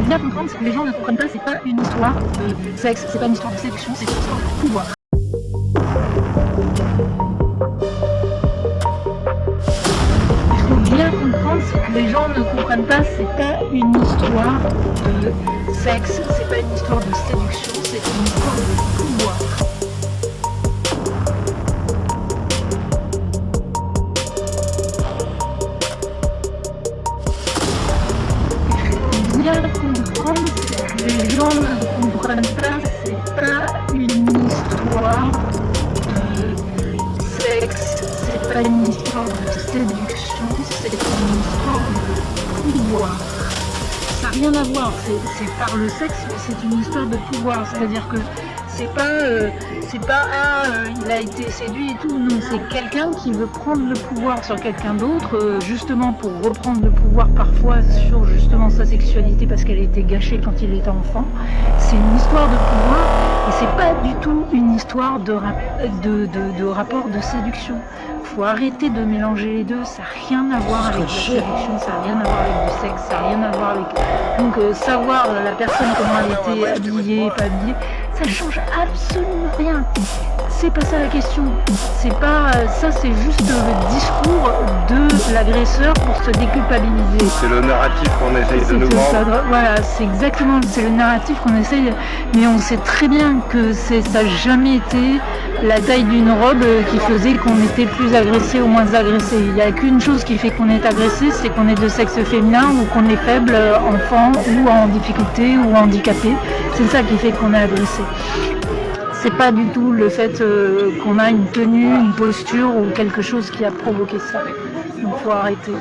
bien comprendre, c'est que les gens ne comprennent pas, c'est pas une histoire de sexe, c'est pas une histoire de séduction, c'est une histoire de pouvoir. Il faut bien comprendre, c'est que les gens ne comprennent pas, c'est pas une histoire de sexe, c'est pas une histoire de séduction, c'est une histoire de pouvoir. Bien comprendre, les gens ne comprennent pas, c'est pas une histoire de sexe, c'est pas une histoire de séduction, c'est une histoire de pouvoir. Ça n'a rien à voir, c'est par le sexe, c'est une histoire de pouvoir, c'est-à-dire que c'est pas il a été séduit et tout, non, c'est quelqu'un qui veut prendre le pouvoir sur quelqu'un d'autre, justement pour reprendre le pouvoir parfois sur justement sa sexualité parce qu'elle a été gâchée quand il était enfant. C'est une histoire de pouvoir et c'est pas du tout une histoire de rapport de séduction. Faut arrêter de mélanger les deux, ça n'a rien à voir avec la séduction, ça n'a rien à voir avec du sexe, ça n'a rien à voir avec... Donc savoir la personne comment elle était habillée, pas habillée, ça ne change absolument rien. C'est pas ça la question. C'est pas ça, c'est juste le discours de l'agresseur pour se déculpabiliser. C'est le narratif qu'on essaye de nous vendre. Voilà, c'est exactement, c'est le narratif qu'on essaye, mais on sait très bien que ça n'a jamais été la taille d'une robe qui faisait qu'on était plus agressé ou moins agressé. Il n'y a qu'une chose qui fait qu'on est agressé, c'est qu'on est de sexe féminin ou qu'on est faible, enfant ou en difficulté ou handicapé. C'est ça qui fait qu'on est agressé. C'est pas du tout le fait qu'on a une tenue, une posture ou quelque chose qui a provoqué ça. Donc faut arrêter.